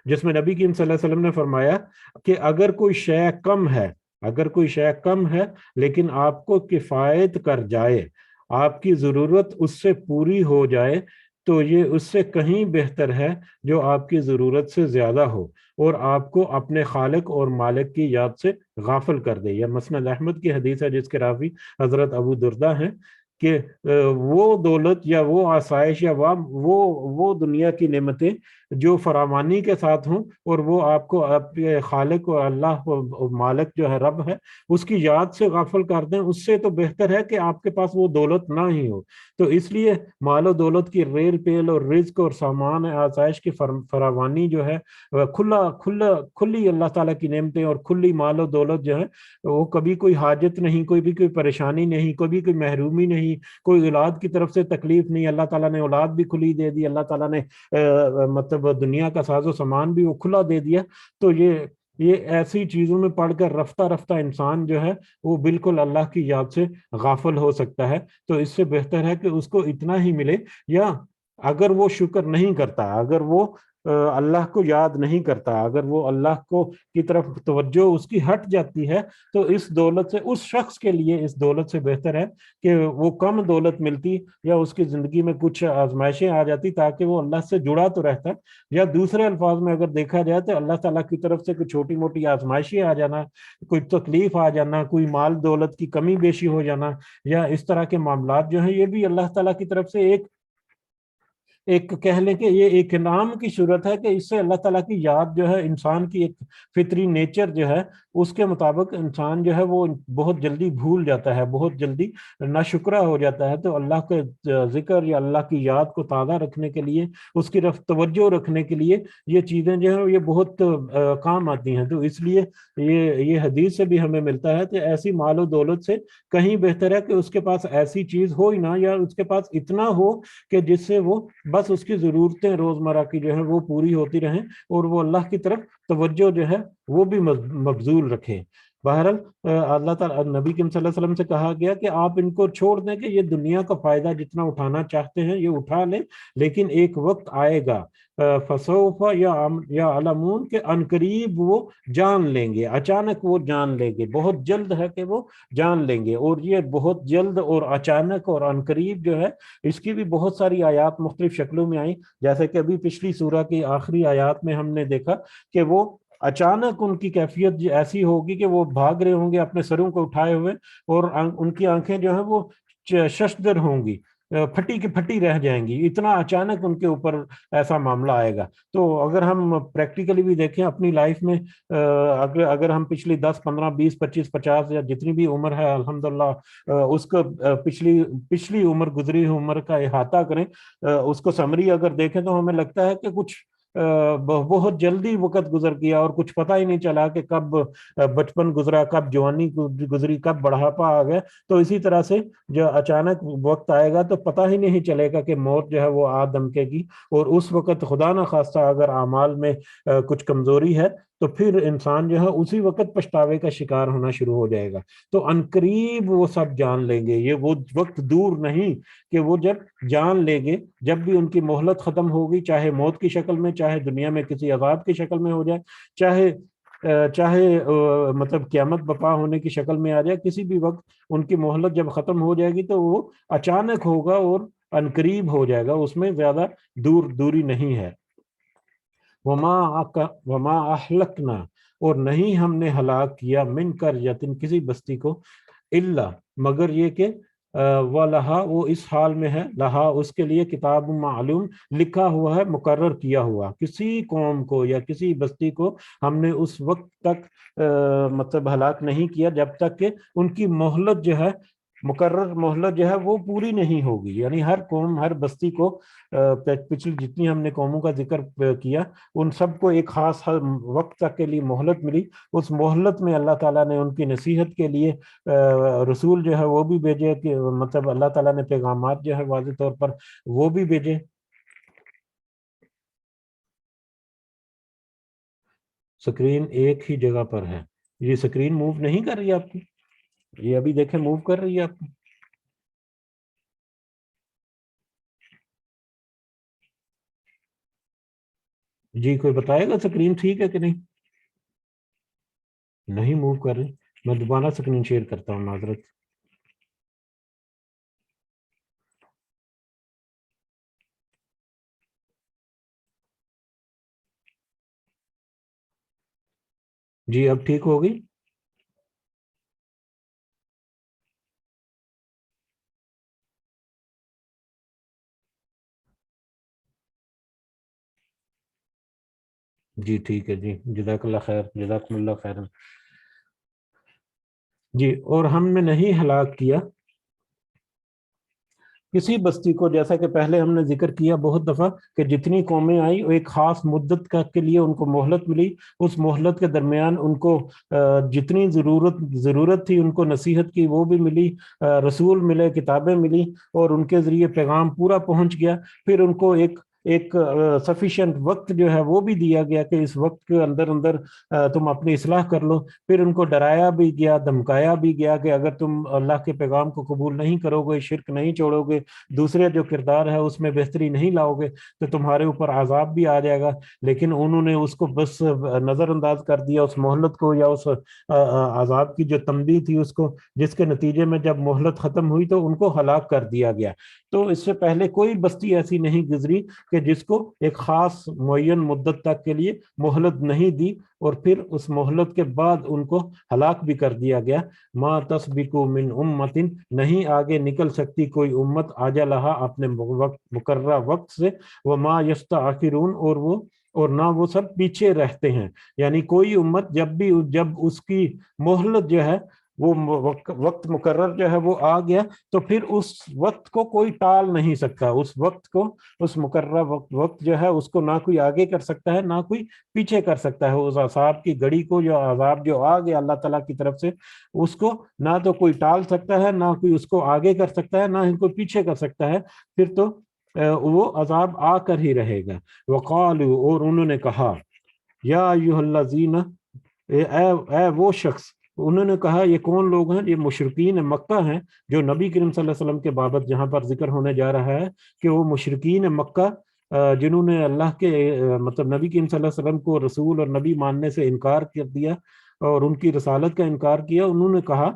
جس میں نبی کریم صلی اللہ علیہ وسلم نے فرمایا کہ اگر کوئی شے کم ہے لیکن آپ کو کفایت کر جائے، آپ کی ضرورت اس سے پوری ہو جائے، تو یہ اس سے کہیں بہتر ہے جو آپ کی ضرورت سے زیادہ ہو اور آپ کو اپنے خالق اور مالک کی یاد سے غافل کر دے۔ یہ مسند احمد کی حدیث ہے جس کے راوی حضرت ابو دردہ ہیں، کہ وہ دولت یا وہ آسائش یا وہ دنیا کی نعمتیں جو فراوانی کے ساتھ ہوں، اور وہ آپ کو اپنے خالق اور اللہ اور مالک جو ہے رب ہے اس کی یاد سے غافل کر دیں، اس سے تو بہتر ہے کہ آپ کے پاس وہ دولت نہ ہی ہو۔ تو اس لیے مال و دولت کی ریل پیل اور رزق اور سامان آسائش کی فراوانی جو ہے، کھلی اللہ تعالیٰ کی نعمتیں اور کھلی مال و دولت جو ہے، وہ کبھی کوئی حاجت نہیں، کوئی پریشانی نہیں، کبھی کوئی محرومی نہیں، کوئی اولاد کی طرف سے تکلیف نہیں، اللہ تعالیٰ نے اولاد بھی کھلی دے دی، اللہ تعالیٰ نے مطلب دنیا کا ساز و سامان بھی وہ کھلا دے دیا۔ تو یہ ایسی چیزوں میں پڑھ کر رفتہ رفتہ انسان جو ہے وہ بالکل اللہ کی یاد سے غافل ہو سکتا ہے. تو اس سے بہتر ہے کہ اس کو اتنا ہی ملے، یا اگر وہ شکر نہیں کرتا، اگر وہ اللہ کو یاد نہیں کرتا، اگر وہ اللہ کو کی طرف توجہ اس کی ہٹ جاتی ہے، تو اس دولت سے، اس شخص کے لیے اس دولت سے بہتر ہے کہ وہ کم دولت ملتی یا اس کی زندگی میں کچھ آزمائشیں آ جاتی تاکہ وہ اللہ سے جڑا تو رہتا. یا دوسرے الفاظ میں اگر دیکھا جائے تو اللہ تعالیٰ کی طرف سے کوئی چھوٹی موٹی آزمائشیں آ جانا، کوئی تکلیف آ جانا، کوئی مال دولت کی کمی بیشی ہو جانا، یا اس طرح کے معاملات جو ہیں، یہ بھی اللہ تعالیٰ کی طرف سے ایک کہہ لیں کہ یہ ایک انعام کی صورت ہے کہ اس سے اللہ تعالیٰ کی یاد جو ہے، انسان کی ایک فطری نیچر جو ہے اس کے مطابق انسان جو ہے وہ بہت جلدی بھول جاتا ہے، بہت جلدی ناشکرہ ہو جاتا ہے. تو اللہ کے ذکر یا اللہ کی یاد کو تازہ رکھنے کے لیے، اس کی طرف توجہ رکھنے کے لیے یہ چیزیں جو ہیں یہ بہت کام آتی ہیں. تو اس لیے یہ حدیث سے بھی ہمیں ملتا ہے کہ ایسی مال و دولت سے کہیں بہتر ہے کہ اس کے پاس ایسی چیز ہو ہی نہ، یا اس کے پاس اتنا ہو کہ جس سے وہ بس اس کی ضرورتیں روزمرہ کی جو ہیں وہ پوری ہوتی رہیں، اور وہ اللہ کی طرف توجہ جو ہے وہ بھی مبذول رکھے. بہرحال اللہ تعالیٰ نبی کریم صلی اللہ علیہ وسلم سے کہا گیا کہ آپ ان کو چھوڑ دیں کہ یہ دنیا کا فائدہ جتنا اٹھانا چاہتے ہیں یہ اٹھا لیں، لیکن ایک وقت آئے گا فسوف یا علمون کہ عنقریب وہ جان لیں گے، اچانک وہ جان لیں گے، بہت جلد ہے کہ وہ جان لیں گے. اور یہ بہت جلد اور اچانک اور عنقریب جو ہے، اس کی بھی بہت ساری آیات مختلف شکلوں میں آئیں، جیسے کہ ابھی پچھلی سورہ کی آخری آیات میں ہم نے دیکھا کہ وہ اچانک ان کی کیفیت ایسی ہوگی کہ وہ بھاگ رہے ہوں گے اپنے سروں کو اٹھائے ہوئے، اور ان کی آنکھیں جو ہیں وہ ششدر ہوں گی، پھٹی کی پھٹی رہ جائیں گی. اتنا اچانک ان کے اوپر ایسا معاملہ آئے گا. تو اگر ہم پریکٹیکلی بھی دیکھیں اپنی لائف میں، اگر ہم پچھلی 10 15 20 25 50 یا جتنی بھی عمر ہے الحمدللہ، اس کو پچھلی عمر، گزری عمر کا احاطہ کریں، اس کو سمری اگر دیکھیں تو ہمیں لگتا ہے کہ کچھ بہت جلدی وقت گزر گیا اور کچھ پتہ ہی نہیں چلا کہ کب بچپن گزرا، کب جوانی گزری، کب بڑھاپا آ گیا. تو اسی طرح سے جو اچانک وقت آئے گا تو پتہ ہی نہیں چلے گا کہ موت جو ہے وہ آ دمکے گی، اور اس وقت خدا نہ خواستہ اگر اعمال میں کچھ کمزوری ہے تو پھر انسان جو ہے اسی وقت پچھتاوے کا شکار ہونا شروع ہو جائے گا. تو عنقریب وہ سب جان لیں گے، یہ وہ وقت دور نہیں کہ وہ جب جان لیں گے، جب بھی ان کی مہلت ختم ہوگی، چاہے موت کی شکل میں، چاہے دنیا میں کسی عذاب کی شکل میں ہو جائے، چاہے مطلب قیامت بپا ہونے کی شکل میں آ جائے، کسی بھی وقت ان کی مہلت جب ختم ہو جائے گی تو وہ اچانک ہوگا اور عنقریب ہو جائے گا، اس میں زیادہ دوری نہیں ہے. وما اہلکنا، اور نہیں ہم نے ہلاک کیا، من قریۃ کسی بستی کو، الا مگر یہ کہ وَلَہَا وہ اس حال میں ہے، لہا اس کے لیے کتاب معلوم لکھا ہوا ہے، مقرر کیا ہوا. کسی قوم کو یا کسی بستی کو ہم نے اس وقت تک مطلب ہلاک نہیں کیا جب تک کہ ان کی مہلت جو ہے، مقرر مہلت جو ہے وہ پوری نہیں ہوگی. یعنی ہر قوم، ہر بستی کو، پچھلی جتنی ہم نے قوموں کا ذکر کیا، ان سب کو ایک خاص وقت تک کے لیے مہلت ملی. اس مہلت میں اللہ تعالیٰ نے ان کی نصیحت کے لیے رسول جو ہے وہ بھی بھیجے، کہ مطلب اللہ تعالیٰ نے پیغامات جو ہے واضح طور پر وہ بھی بھیجے. سکرین ایک ہی جگہ پر ہے، یہ سکرین موو نہیں کر رہی ہے آپ کی، یہ ابھی دیکھیں موو کر رہی ہے آپ کی. جی کوئی بتائے گا سکرین ٹھیک ہے کہ نہیں؟ نہیں موو کر رہی. میں دوبارہ سکرین شیئر کرتا ہوں، معذرت. جی اب ٹھیک ہوگی. جی ٹھیک ہے جی، جزاک اللہ خیر، جزاکم اللہ خیر. جی اور ہم نے نہیں ہلاک کیا کسی بستی کو، جیسا کہ پہلے ہم نے ذکر کیا بہت دفعہ کہ جتنی قومیں آئیں ایک خاص مدت کے لیے ان کو مہلت ملی. اس مہلت کے درمیان ان کو جتنی ضرورت تھی ان کو نصیحت کی وہ بھی ملی، رسول ملے، کتابیں ملی، اور ان کے ذریعے پیغام پورا پہنچ گیا. پھر ان کو ایک ایک سفیشینٹ وقت جو ہے وہ بھی دیا گیا کہ اس وقت کے اندر اندر تم اپنی اصلاح کر لو. پھر ان کو ڈرایا بھی گیا، دھمکایا بھی گیا کہ اگر تم اللہ کے پیغام کو قبول نہیں کرو گے، شرک نہیں چھوڑو گے، دوسرے جو کردار ہے اس میں بہتری نہیں لاؤ گے تو تمہارے اوپر عذاب بھی آ جائے گا. لیکن انہوں نے اس کو بس نظر انداز کر دیا، اس مہلت کو یا اس عذاب کی جو تنبیہ تھی اس کو، جس کے نتیجے میں جب مہلت ختم ہوئی تو ان کو ہلاک کر دیا گیا. تو اس سے پہلے کوئی بستی ایسی نہیں گزری کہ جس کو ایک خاص معین مدت تک کے لیے مہلت نہیں دی اور پھر اس مہلت کے بعد ان کو ہلاک بھی کر دیا گیا. ما تسبق من امت، نہیں آگے نکل سکتی کوئی امت اجلھا اپنے مقررہ وقت سے، وما یستأخرون، اور نہ وہ سب پیچھے رہتے ہیں. یعنی کوئی امت جب اس کی مہلت جو ہے وہ وقت مقرر جو ہے وہ آ گیا تو پھر اس وقت کو کوئی ٹال نہیں سکتا. اس وقت کو، اس مقررہ وقت جو ہے اس کو نہ کوئی آگے کر سکتا ہے نہ کوئی پیچھے کر سکتا ہے. اس عذاب کی گھڑی کو، جو عذاب جو آ گیا اللہ تعالیٰ کی طرف سے، اس کو نہ تو کوئی ٹال سکتا ہے، نہ کوئی اس کو آگے کر سکتا ہے، نہ ہی کوئی پیچھے کر سکتا ہے. پھر تو وہ عذاب آ کر ہی رہے گا. وقالوا، اور انہوں نے کہا، یا ایھا الذین، اے وہ شخص، انہوں نے کہا یہ کون لوگ ہیں؟ یہ مشرکین مکہ ہیں جو نبی کریم صلی اللہ علیہ وسلم کے بابت جہاں پر ذکر ہونے جا رہا ہے کہ وہ مشرکین مکہ جنہوں نے اللہ کے مطلب نبی کریم صلی اللہ علیہ وسلم کو رسول اور نبی ماننے سے انکار کر دیا اور ان کی رسالت کا انکار کیا. انہوں نے کہا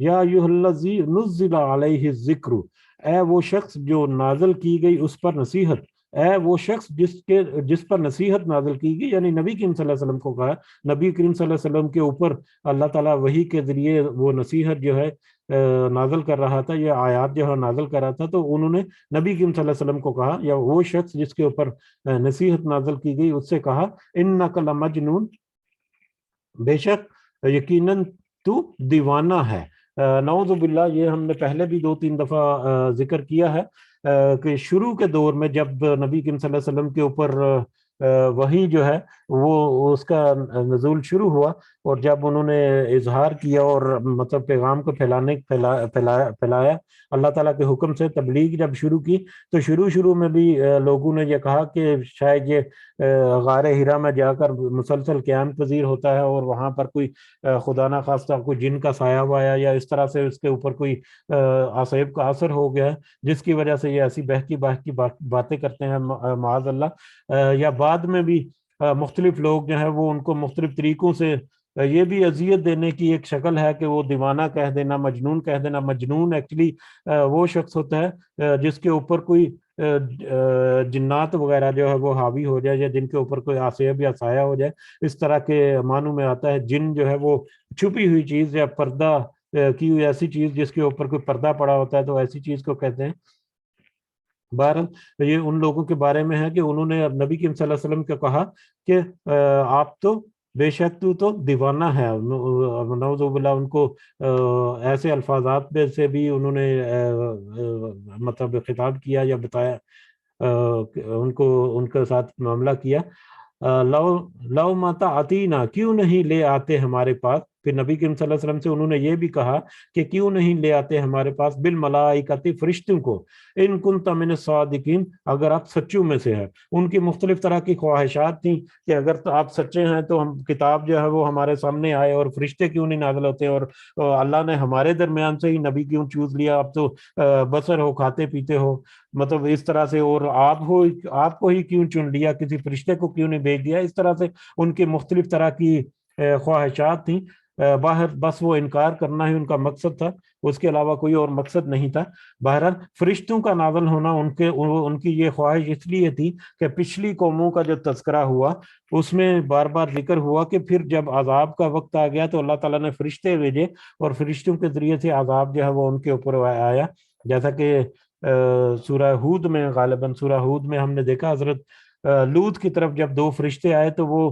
یا ایھا الذی نزل علیہ الذکر، اے وہ شخص جو نازل کی گئی اس پر نصیحت، اے وہ شخص جس پر نصیحت نازل کی گئی، یعنی نبی کریم صلی اللہ علیہ وسلم کو کہا. نبی کریم صلی اللہ علیہ وسلم کے اوپر اللہ تعالیٰ وحی کے ذریعے وہ نصیحت جو ہے نازل کر رہا تھا، یہ آیات جو ہے نازل کر رہا تھا. تو انہوں نے نبی کریم صلی اللہ علیہ وسلم کو کہا، یا وہ شخص جس کے اوپر نصیحت نازل کی گئی اس سے کہا، انک لمجنون، بے شک یقیناً تو دیوانہ ہے. نعوذ باللہ، یہ ہم نے پہلے بھی 2-3 دفعہ ذکر کیا ہے کہ شروع کے دور میں جب نبی کریم صلی اللہ علیہ وسلم کے اوپر وحی جو ہے وہ اس کا نزول شروع ہوا، اور جب انہوں نے اظہار کیا اور مطلب پیغام کو پھیلایا اللہ تعالیٰ کے حکم سے، تبلیغ جب شروع کی تو شروع میں بھی لوگوں نے یہ کہا کہ شاید یہ غار ہرا میں جا کر مسلسل قیام پذیر ہوتا ہے اور وہاں پر کوئی خدا نہ خواستہ کوئی جن کا سایہ وایا یا اس طرح سے اس کے اوپر کوئی عصیب کا اثر ہو گیا ہے جس کی وجہ سے یہ ایسی بہکی باتیں کرتے ہیں معاذ اللہ. یا بعد میں بھی مختلف لوگ جو ہیں وہ ان کو مختلف طریقوں سے یہ بھی اذیت دینے کی ایک شکل ہے کہ وہ دیوانہ کہہ دینا، مجنون کہہ دینا. مجنون ایکچولی وہ شخص ہوتا ہے جس کے اوپر کوئی جنات وغیرہ جو ہے وہ حاوی ہو جائے، یا جن کے اوپر کوئی عصیب یا سایہ ہو جائے. اس طرح کے معنوں میں آتا ہے. جن جو ہے وہ چھپی ہوئی چیز یا پردہ کی ہوئی ایسی چیز جس کے اوپر کوئی پردہ پڑا ہوتا ہے تو ایسی چیز کو کہتے ہیں. بہرحال یہ ان لوگوں کے بارے میں ہے کہ انہوں نے نبی کریم صلی اللہ علیہ وسلم کو کہا کہ آپ تو بے شک تو دیوانہ ہے. نعوذ باللہ، ان کو ایسے الفاظات میں سے بھی انہوں نے مطلب خطاب کیا یا بتایا، ان کے ساتھ معاملہ کیا. لو ماتا آتینا، کیوں نہیں لے آتے ہمارے پاس. پھر نبی کریم صلی اللہ علیہ وسلم سے انہوں نے یہ بھی کہا کہ کیوں نہیں لے آتے ہمارے پاس بالملائکۃ، فرشتوں کو، ان کنت من الصادقین، اگر آپ سچوں میں سے ہیں. ان کی مختلف طرح کی خواہشات تھیں کہ اگر تو آپ سچے ہیں تو ہم کتاب جو ہے وہ ہمارے سامنے آئے، اور فرشتے کیوں نہیں نازل ہوتے، اور اللہ نے ہمارے درمیان سے ہی نبی کیوں چوز لیا، آپ تو بسر ہو، کھاتے پیتے ہو، مطلب اس طرح سے، اور آپ کو ہی کیوں چن لیا، کسی فرشتے کو کیوں نہیں بھیج دیا. اس طرح سے ان کی مختلف طرح کی خواہشات تھیں. باہر بس وہ انکار کرنا ہی ان کا مقصد تھا، اس کے علاوہ کوئی اور مقصد نہیں تھا. بہرحال فرشتوں کا نازل ہونا ان کی یہ خواہش اس لیے تھی کہ پچھلی قوموں کا جو تذکرہ ہوا اس میں بار بار ذکر ہوا کہ پھر جب عذاب کا وقت آ گیا تو اللہ تعالیٰ نے فرشتے بھیجے اور فرشتوں کے ذریعے سے عذاب جو ہے وہ ان کے اوپر آیا. جیسا کہ سورہ ہود میں، غالباً سورہ ہود میں ہم نے دیکھا حضرت لوط کی طرف جب دو فرشتے آئے تو وہ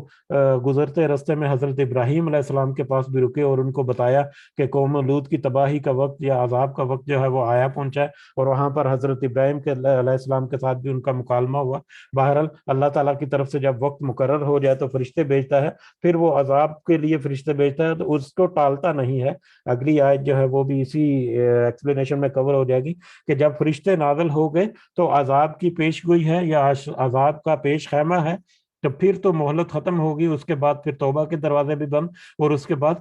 گزرتے رستے میں حضرت ابراہیم علیہ السلام کے پاس بھی رکے اور ان کو بتایا کہ قوم لوط کی تباہی کا وقت یا عذاب کا وقت جو ہے وہ آیا پہنچا ہے، اور وہاں پر حضرت ابراہیم کے علیہ السلام کے ساتھ بھی ان کا مکالمہ ہوا۔ بہرحال اللہ تعالیٰ کی طرف سے جب وقت مقرر ہو جائے تو فرشتے بھیجتا ہے، پھر وہ عذاب کے لیے فرشتے بھیجتا ہے تو اس کو ٹالتا نہیں ہے۔ اگلی آیت جو ہے وہ بھی اسی ایکسپلینیشن میں کور ہو جائے گی کہ جب فرشتے نازل ہو گئے تو عذاب کی پیش گوئی ہے یا عذاب کا پیش خیمہ ہے، تو پھر تو مہلت ختم ہوگی، اس کے بعد پھر توبہ کے دروازے بھی بند، اور اس کے بعد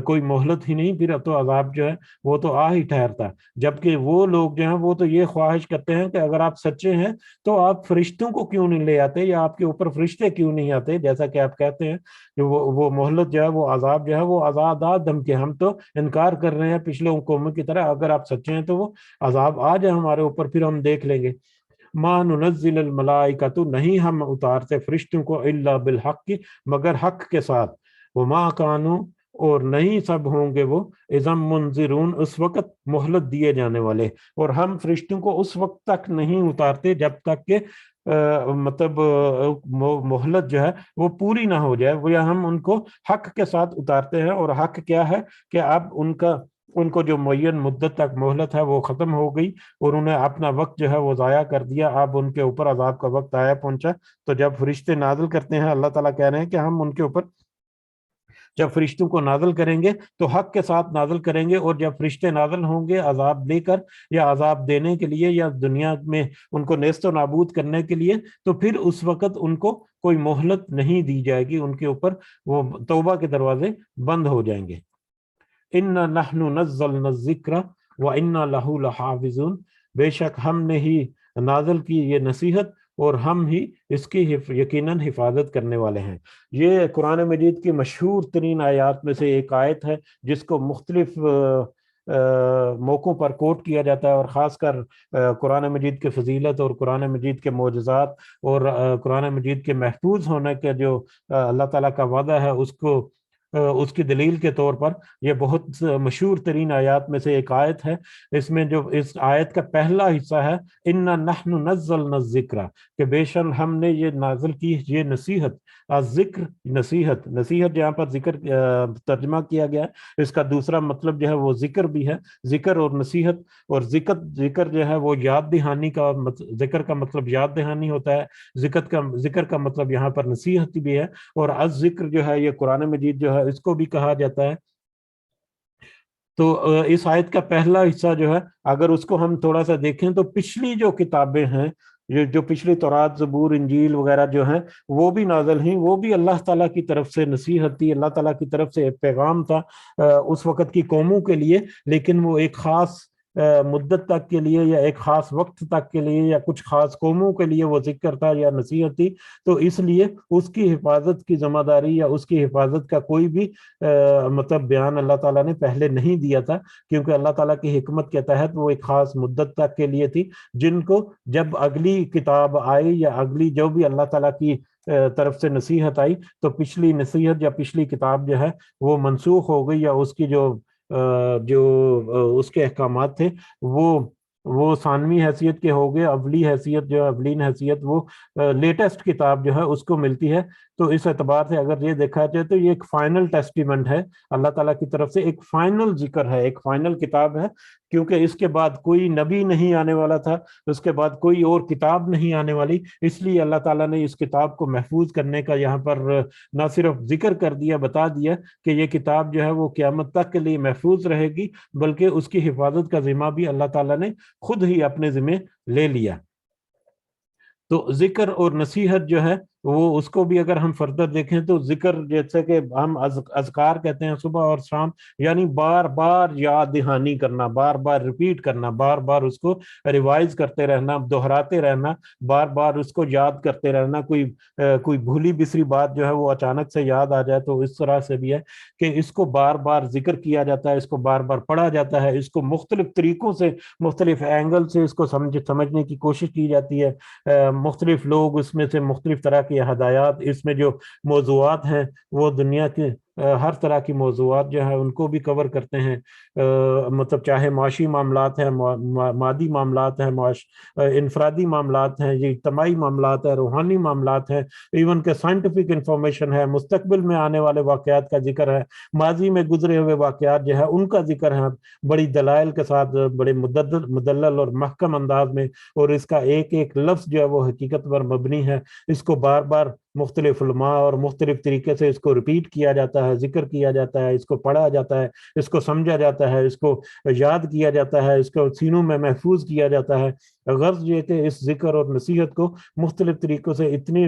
کوئی مہلت ہی نہیں، پھر اب تو عذاب جو ہے وہ تو آ ہی ٹھہرتا۔ جبکہ وہ لوگ جو ہیں وہ تو یہ خواہش کرتے ہیں کہ اگر آپ سچے ہیں تو آپ فرشتوں کو کیوں نہیں لے آتے، یا آپ کے اوپر فرشتے کیوں نہیں آتے، جیسا کہ آپ کہتے ہیں کہ وہ مہلت جو ہے وہ عذاب جو ہے وہ آزاد دم کے، ہم تو انکار کر رہے ہیں پچھلے قوموں کی طرح، اگر آپ سچے ہیں تو وہ عذاب آ جائے ہمارے اوپر، پھر ہم دیکھ لیں گے۔ ما ننزل الملائکۃ، نہیں ہم اتارتے فرشتوں کو، الا بالحق، مگر حق کے ساتھ، وما کانوا، اور نہیں سب ہوں گے وہ، اذا منذرون، اس وقت مہلت دیے جانے والے، اور ہم فرشتوں کو اس وقت تک نہیں اتارتے جب تک کہ مطلب مہلت جو ہے وہ پوری نہ ہو جائے، وہ ہم ان کو حق کے ساتھ اتارتے ہیں۔ اور حق کیا ہے کہ اب ان کو جو معین مدت تک مہلت ہے وہ ختم ہو گئی، اور انہیں اپنا وقت جو ہے وہ ضائع کر دیا، اب ان کے اوپر عذاب کا وقت آیا پہنچا۔ تو جب فرشتے نازل کرتے ہیں، اللہ تعالیٰ کہہ رہے ہیں کہ ہم ان کے اوپر جب فرشتوں کو نازل کریں گے تو حق کے ساتھ نازل کریں گے، اور جب فرشتے نازل ہوں گے عذاب دے کر یا عذاب دینے کے لیے یا دنیا میں ان کو نیست و نابود کرنے کے لیے، تو پھر اس وقت ان کو کوئی مہلت نہیں دی جائے گی، ان کے اوپر وہ توبہ کے دروازے بند ہو جائیں گے۔ اِنَّا نَحْنُ نَزَّلْنَا الذِّكْرَ وَإِنَّا لَهُ لَحَافِظُونَ، بے شک ہم نے ہی نازل کی یہ نصیحت اور ہم ہی اس کی یقیناً حفاظت کرنے والے ہیں۔ یہ قرآن مجید کی مشہور ترین آیات میں سے ایک آیت ہے جس کو مختلف موقعوں پر کوٹ کیا جاتا ہے، اور خاص کر قرآن مجید کے فضیلت اور قرآن مجید کے معجزات اور قرآن مجید کے محفوظ ہونے کا جو اللہ تعالیٰ کا وعدہ ہے اس کی دلیل کے طور پر یہ بہت مشہور ترین آیات میں سے ایک آیت ہے۔ اس میں جو اس آیت کا پہلا حصہ ہے اِنَّا نَحْنُ نَزَّلْنَا الذِّكْرَ، کہ بے شک ہم نے یہ نازل کی یہ نصیحت، ذکر نصیحت جہاں پر ذکر ترجمہ کیا گیا ہے، اس کا دوسرا مطلب جو ہے وہ ذکر بھی ہے، ذکر اور نصیحت، اور ذکر جو ہے وہ یاد دہانی کا ذکر کا مطلب یاد دہانی ہوتا ہے، ذکر کا مطلب یہاں پر نصیحت بھی ہے، اور الذکر جو ہے یہ قرآن مجید جو ہے اس کو بھی کہا جاتا ہے۔ تو اس آیت کا پہلا حصہ جو ہے اگر اس کو ہم تھوڑا سا دیکھیں تو پچھلی جو کتابیں ہیں، جو پچھلی تورات، زبور، انجیل وغیرہ جو ہیں وہ بھی نازل ہیں، وہ بھی اللہ تعالیٰ کی طرف سے نصیحت تھی، اللہ تعالیٰ کی طرف سے ایک پیغام تھا اس وقت کی قوموں کے لیے، لیکن وہ ایک خاص مدت تک کے لیے یا ایک خاص وقت تک کے لیے یا کچھ خاص قوموں کے لیے وہ ذکر تھا یا نصیحت تھی، تو اس لیے اس کی حفاظت کی ذمہ داری یا اس کی حفاظت کا کوئی بھی مطلب بیان اللہ تعالیٰ نے پہلے نہیں دیا تھا، کیونکہ اللہ تعالیٰ کی حکمت کے تحت وہ ایک خاص مدت تک کے لیے تھی، جن کو جب اگلی کتاب آئی یا اگلی جو بھی اللہ تعالیٰ کی طرف سے نصیحت آئی تو پچھلی نصیحت یا پچھلی کتاب جو ہے وہ منسوخ ہو گئی، یا اس کی جو اس کے احکامات تھے وہ ثانوی حیثیت کے ہو گئے، اولی حیثیت جو ہے اولین حیثیت وہ لیٹسٹ کتاب جو ہے اس کو ملتی ہے۔ تو اس اعتبار سے اگر یہ دیکھا جائے تو یہ ایک فائنل ٹیسٹیمنٹ ہے، اللہ تعالیٰ کی طرف سے ایک فائنل ذکر ہے، ایک فائنل کتاب ہے، کیونکہ اس کے بعد کوئی نبی نہیں آنے والا تھا، اس کے بعد کوئی اور کتاب نہیں آنے والی، اس لیے اللہ تعالیٰ نے اس کتاب کو محفوظ کرنے کا یہاں پر نہ صرف ذکر کر دیا، بتا دیا کہ یہ کتاب جو ہے وہ قیامت تک کے لیے محفوظ رہے گی، بلکہ اس کی حفاظت کا ذمہ بھی اللہ تعالیٰ نے خود ہی اپنے ذمہ لے لیا۔ تو ذکر اور نصیحت جو ہے وہ اس کو بھی اگر ہم فردر دیکھیں تو ذکر جیسے کہ ہم اذکار کہتے ہیں صبح اور شام، یعنی بار بار یاد دہانی کرنا، بار بار ریپیٹ کرنا، بار بار اس کو ریوائز کرتے رہنا، دہراتے رہنا، بار بار اس کو یاد کرتے رہنا، کوئی بھولی بسری بات جو ہے وہ اچانک سے یاد آ جائے تو اس طرح سے بھی ہے کہ اس کو بار بار ذکر کیا جاتا ہے، اس کو بار بار پڑھا جاتا ہے، اس کو مختلف طریقوں سے مختلف اینگل سے اس کو سمجھنے کی کوشش کی جاتی ہے، مختلف لوگ اس میں سے مختلف طرح کی ہدایات، اس میں جو موضوعات ہیں وہ دنیا کے ہر طرح کی موضوعات جو ہیں ان کو بھی کور کرتے ہیں، مطلب چاہے معاشی معاملات ہیں، مادی معاملات ہیں، انفرادی معاملات ہیں، یہ اجتماعی معاملات ہیں، روحانی معاملات ہیں، ایون کہ سائنٹیفک انفارمیشن ہے، مستقبل میں آنے والے واقعات کا ذکر ہے، ماضی میں گزرے ہوئے واقعات جو ہے ان کا ذکر ہے بڑی دلائل کے ساتھ، بڑے مدلل اور محکم انداز میں، اور اس کا ایک ایک لفظ جو ہے وہ حقیقت پر مبنی ہے، اس کو بار بار مختلف علماء اور مختلف طریقے سے اس کو ریپیٹ کیا جاتا ہے، ذکر کیا جاتا ہے، اس کو پڑھا جاتا ہے، اس کو سمجھا جاتا ہے، اس کو یاد کیا جاتا ہے، اس کو سینوں میں محفوظ کیا جاتا ہے۔ غرض یہ کہ اس ذکر اور نصیحت کو مختلف طریقوں سے اتنی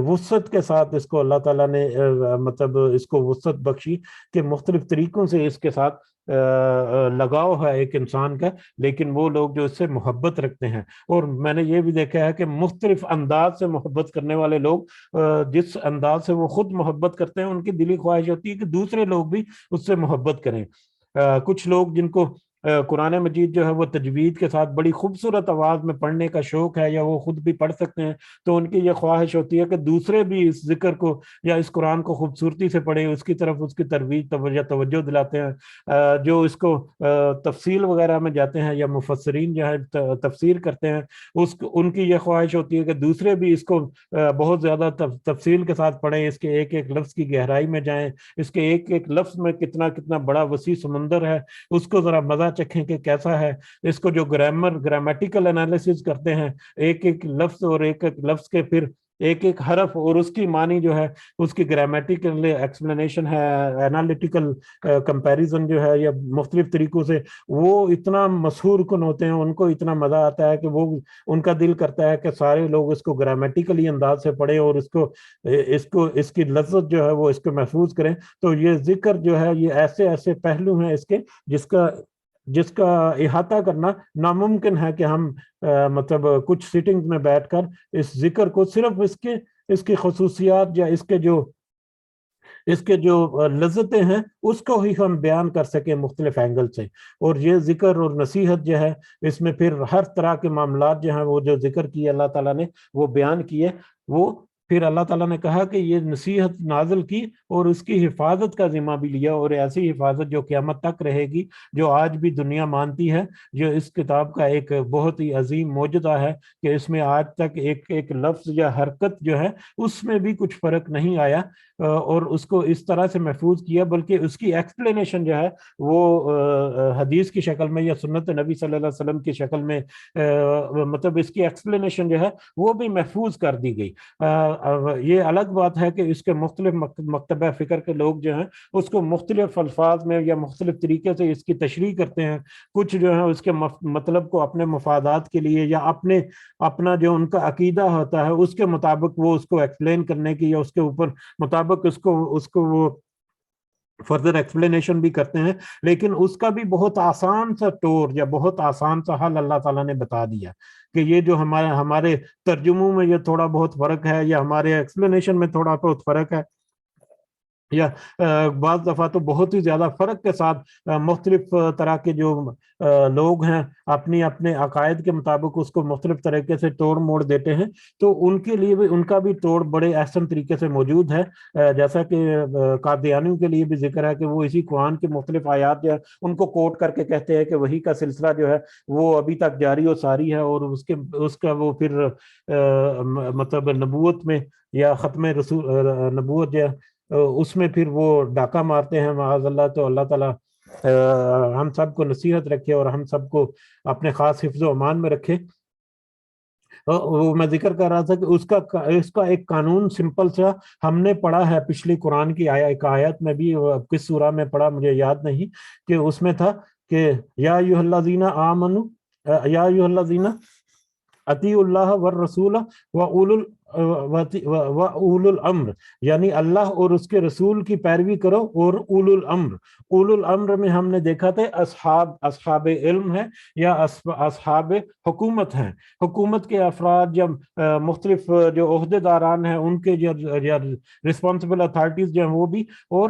وسعت کے ساتھ اس کو اللہ تعالیٰ نے مطلب اس کو وسعت بخشی کہ مختلف طریقوں سے اس کے ساتھ لگاؤ ہے ایک انسان کا، لیکن وہ لوگ جو اس سے محبت رکھتے ہیں، اور میں نے یہ بھی دیکھا ہے کہ مختلف انداز سے محبت کرنے والے لوگ جس انداز سے وہ خود محبت کرتے ہیں، ان کی دلی خواہش ہوتی ہے کہ دوسرے لوگ بھی اس سے محبت کریں۔ کچھ لوگ جن کو قرآن مجید جو ہے وہ تجوید کے ساتھ بڑی خوبصورت آواز میں پڑھنے کا شوق ہے، یا وہ خود بھی پڑھ سکتے ہیں، تو ان کی یہ خواہش ہوتی ہے کہ دوسرے بھی اس ذکر کو یا اس قرآن کو خوبصورتی سے پڑھیں، اس کی طرف اس کی ترویج توجہ دلاتے ہیں۔ جو اس کو تفصیل وغیرہ میں جاتے ہیں یا مفسرین جو ہے تفسیر کرتے ہیں، ان کی یہ خواہش ہوتی ہے کہ دوسرے بھی اس کو بہت زیادہ تفصیل کے ساتھ پڑھیں، اس کے ایک ایک لفظ کی گہرائی میں جائیں، اس کے ایک ایک لفظ میں کتنا کتنا بڑا وسیع سمندر ہے، اس کو ذرا مزہ چکھیں کہ کیسا ہے۔ اس کو جو گرامیٹیکل انالیسز کرتے ہیں، ایک ایک لفظ اور ایک ایک لفظ کے پھر ایک ایک حرف اور اس کی معنی جو ہے، اس کی گرامیٹیکل ایکسپلینیشن ہے، انالیٹیکل کمپیریزن جو ہے، یا مختلف طریقوں سے وہ اتنا مسحور کن ہوتے ہیں، ان کو اتنا مزہ آتا ہے کہ وہ ان کا دل کرتا ہے کہ سارے لوگ اس کو گرامیٹیکلی انداز سے پڑھیں اور اس کی لذت جو ہے وہ اس کو محفوظ کریں۔ تو یہ ذکر جو ہے یہ ایسے ایسے پہلو ہیں اس کے جس کا احاطہ کرنا ناممکن ہے کہ ہم مطلب کچھ سیٹنگز میں بیٹھ کر اس ذکر کو صرف اس کی خصوصیات یا اس کے جو لذتیں ہیں اس کو ہی ہم بیان کر سکیں مختلف اینگل سے۔ اور یہ ذکر اور نصیحت جو ہے، اس میں پھر ہر طرح کے معاملات جو ہیں وہ جو ذکر کیے اللہ تعالیٰ نے، وہ بیان کیے، وہ پھر اللہ تعالیٰ نے کہا کہ یہ نصیحت نازل کی اور اس کی حفاظت کا ذمہ بھی لیا، اور ایسی حفاظت جو قیامت تک رہے گی، جو آج بھی دنیا مانتی ہے۔ جو اس کتاب کا ایک بہت ہی عظیم معجزہ ہے کہ اس میں آج تک ایک ایک لفظ یا حرکت جو ہے اس میں بھی کچھ فرق نہیں آیا، اور اس کو اس طرح سے محفوظ کیا، بلکہ اس کی ایکسپلینیشن جو ہے وہ حدیث کی شکل میں یا سنت نبی صلی اللہ علیہ وسلم کی شکل میں، مطلب اس کی ایکسپلینیشن جو ہے وہ بھی محفوظ کر دی گئی۔ یہ الگ بات ہے کہ اس کے مختلف مکتبہ فکر کے لوگ جو ہیں اس کو مختلف الفاظ میں یا مختلف طریقے سے اس کی تشریح کرتے ہیں، کچھ جو ہے اس کے مطلب کو اپنے مفادات کے لیے یا اپنا جو ان کا عقیدہ ہوتا ہے اس کے مطابق وہ اس کو ایکسپلین کرنے کی یا اس کے اوپر مطابق اس کو وہ فردر ایکسپلینیشن بھی کرتے ہیں، لیکن اس کا بھی بہت آسان سا طور یا بہت آسان سا حل اللہ تعالیٰ نے بتا دیا کہ یہ جو ہمارے ترجموں میں یہ تھوڑا بہت فرق ہے، یا ہمارے ایکسپلینیشن میں تھوڑا بہت فرق ہے، یا بعض دفعہ تو بہت ہی زیادہ فرق کے ساتھ مختلف طرح کے جو لوگ ہیں اپنے عقائد کے مطابق اس کو مختلف طریقے سے توڑ موڑ دیتے ہیں، تو ان کے لیے بھی ان کا بھی توڑ بڑے احسن طریقے سے موجود ہے۔ جیسا کہ قادیانیوں کے لیے بھی ذکر ہے کہ وہ اسی قرآن کی مختلف آیات جو ہے ان کو کوٹ کر کے کہتے ہیں کہ وحی کا سلسلہ جو ہے وہ ابھی تک جاری و ساری ہے، اور اس کا وہ پھر مطلب نبوت میں یا ختم رسول نبوت جو اس میں پھر وہ ڈاکہ مارتے ہیں معاذ اللہ۔ تو اللہ تعالیٰ ہم سب کو نصیحت رکھے اور ہم سب کو اپنے خاص حفظ و امان میں رکھے۔ وہ میں ذکر کر رہا تھا کہ اس کا ایک قانون سمپل سا ہم نے پڑھا ہے پچھلی قرآن کی ایک آیت میں بھی، کس سورہ میں پڑھا مجھے یاد نہیں، کہ اس میں تھا کہ یا ایھا الذین آمنوا یا ایھا الذین اطیعوا اللہ والرسول واولو الامر، یعنی اللہ اور اس کے رسول کی پیروی کرو، اور اولو الامر میں ہم نے دیکھا تھا اصحاب علم ہے یا اصحاب حکومت ہیں، حکومت کے افراد یا مختلف جو عہدے داران ہیں ان کے جو رسپانسبل اتھارٹیز جو ہیں وہ بھی، اور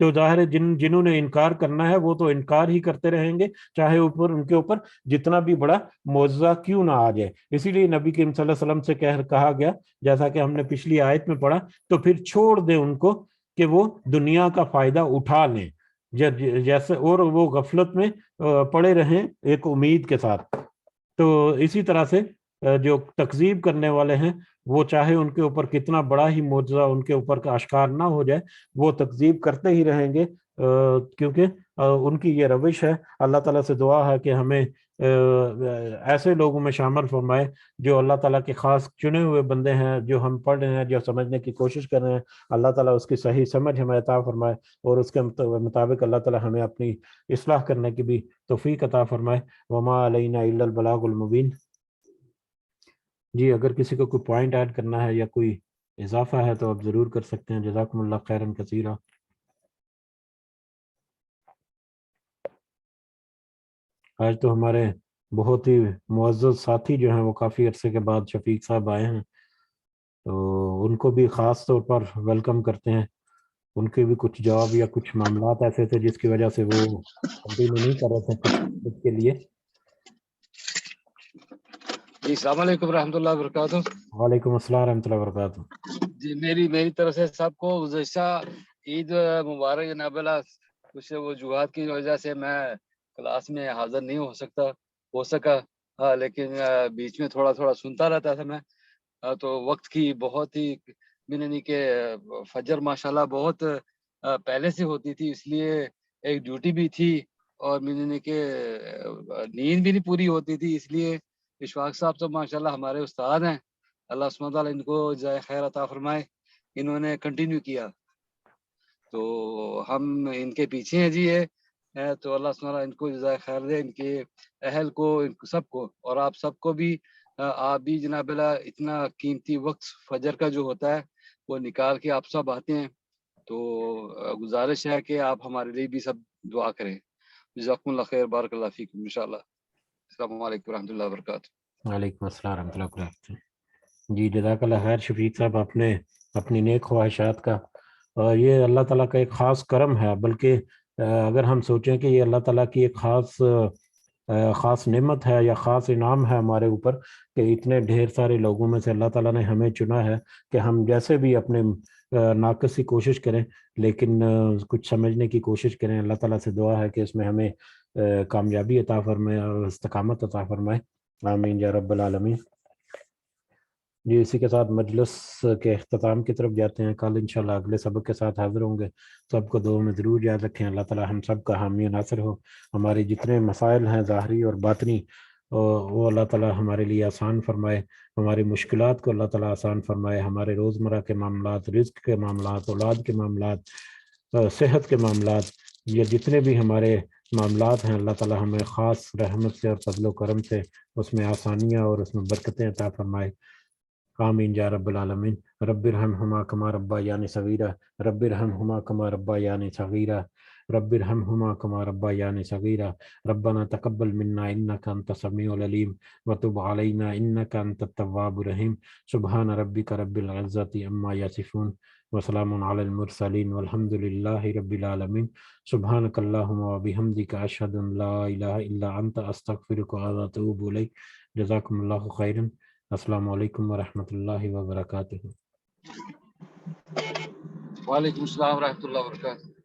تو ظاہر ہے جنہوں نے انکار کرنا ہے وہ تو انکار ہی کرتے رہیں گے، چاہے ان کے اوپر جتنا بھی بڑا معجزہ کیوں نہ آ جائے۔ اسی لیے نبی کریم صلی اللہ علیہ وسلم سے کہا گیا، جیسا کہ ہم نے پچھلی آیت میں پڑھا، تو پھر چھوڑ دیں ان کو کہ وہ دنیا کا فائدہ اٹھا لیں، جیسے اور وہ غفلت میں پڑے رہیں ایک امید کے ساتھ۔ تو اسی طرح سے جو تکذیب کرنے والے ہیں وہ چاہے ان کے اوپر کتنا بڑا ہی معجزہ ان کے اوپر کا اشکار نہ ہو جائے، وہ تکذیب کرتے ہی رہیں گے، کیونکہ ان کی یہ روش ہے۔ اللہ تعالیٰ سے دعا ہے کہ ہمیں ایسے لوگوں میں شامل فرمائے جو اللہ تعالیٰ کے خاص چنے ہوئے بندے ہیں، جو ہم پڑھ رہے ہیں، جو سمجھنے کی کوشش کر رہے ہیں، اللہ تعالیٰ اس کی صحیح سمجھ ہمیں عطا فرمائے، اور اس کے مطابق اللہ تعالیٰ ہمیں اپنی اصلاح کرنے کی بھی توفیق عطا فرمائے۔ وما علینا الا البلاغ المبین۔ جی اگر کسی کو کوئی پوائنٹ ایڈ کرنا ہے یا کوئی اضافہ ہے تو آپ ضرور کر سکتے ہیں۔ جزاکم اللہ خیرا کثیرا۔ آج تو ہمارے بہت ہی معزز ساتھی جو ہیں وہ کافی عرصے کے بعد شفیق صاحب آئے ہیں، تو ان کو بھی خاص طور پر ویلکم کرتے ہیں۔ ان کے بھی کچھ جواب یا کچھ معاملات ایسے تھے جس کی وجہ سے وہ کنٹینیو نہیں کر رہے تھے کچھ کے لیے۔ جی السلام علیکم ورحمۃ اللہ وبرکاتہ۔ وعلیکم السلام ورحمۃ اللہ وبرکاتہ۔ جی میری طرف سے سب کو گزشتہ عید مبارک جناب اللہ۔ کچھ وجوہات کی وجہ سے میں کلاس میں حاضر نہیں ہو سکا، لیکن بیچ میں تھوڑا سنتا رہتا تھا میں۔ تو وقت کی بہت ہی میں کہ فجر ماشاءاللہ بہت پہلے سے ہوتی تھی، اس لیے ایک ڈیوٹی بھی تھی، اور میں کہ نیند بھی نہیں پوری ہوتی تھی، اس لیے اشفاق صاحب تو ماشاءاللہ ہمارے استاد ہیں، اللہ سبحانہ تعالیٰ ان کو جزائے خیر عطا فرمائے، انہوں نے کنٹینیو کیا، تو ہم ان کے پیچھے ہیں۔ جی ہے تو اللہ سبحانہ تعالیٰ ان کو جزائے خیر دے، ان کے اہل کو، ان کو سب کو، اور آپ سب کو بھی۔ آپ بھی جناب اللہ اتنا قیمتی وقت فجر کا جو ہوتا ہے وہ نکال کے آپ سب آتے ہیں، تو گزارش ہے کہ آپ ہمارے لیے بھی سب دعا کریں۔ جزاکم اللہ خیر، بارک اللہ فیکم انشاءاللہ۔ السلام علیکم ورحمۃ اللہ وبرکاتہ۔ وعلیکم السلام ورحمۃ اللہ وبرکاتہ۔ جی جزاک اللہ خیر شفیق صاحب، آپ نے اپنی نیک خواہشات کا، یہ اللہ تعالیٰ کا ایک خاص کرم ہے، بلکہ اگر ہم سوچیں کہ یہ اللہ تعالیٰ کی ایک خاص نعمت ہے یا خاص انعام ہے ہمارے اوپر، کہ اتنے ڈھیر سارے لوگوں میں سے اللہ تعالیٰ نے ہمیں چنا ہے کہ ہم جیسے بھی اپنے ناقص کی کوشش کریں لیکن کچھ سمجھنے کی کوشش کریں۔ اللہ تعالیٰ سے دعا ہے کہ اس میں ہمیں کامیابی عطا فرمائے اور استقامت عطا فرمائے، آمین یا رب العالمین۔ جی اسی کے ساتھ مجلس کے اختتام کی طرف جاتے ہیں۔ کل انشاءاللہ اگلے سبق کے ساتھ حاضر ہوں گے۔ سب کو دعا میں ضرور یاد رکھیں۔ اللہ تعالیٰ ہم سب کا حامی و ناصر ہو۔ ہماری جتنے مسائل ہیں ظاہری اور باطنی، وہ اللہ تعالیٰ ہمارے لیے آسان فرمائے۔ ہماری مشکلات کو اللہ تعالیٰ آسان فرمائے۔ ہمارے روزمرہ کے معاملات، رزق کے معاملات، اولاد کے معاملات، صحت کے معاملات، یہ جتنے بھی ہمارے معاملات ہیں، اللہ تعالیٰ ہمیں خاص رحمت سے اور فضل و کرم سے اس میں آسانیاں اور اس میں برکتیں عطا فرمائے، آمین یا رب العالمین۔ رب ارحمہما کما ربیانی صغیرا، رب ارحمہما کما ربیانی صغیرا، رب ارحمہما کما ربیانی صغیرا، ربنا تقبل منا انک انت السمیع العلیم وتب علینا انک انت التواب الرحیم۔ سبحان ربک رب العزۃ عما یصفون وسلام علی المرسلین والحمد للہ رب العالمین۔ سبحانک اللہم وبحمدک اشہد ان لا الہ الا انت استغفرک واتوب الیک۔ جزاکم اللہ خیرا۔ السلام علیکم ورحمۃ اللہ وبرکاتہ۔ وعلیکم السلام ورحمۃ اللہ وبرکاتہ۔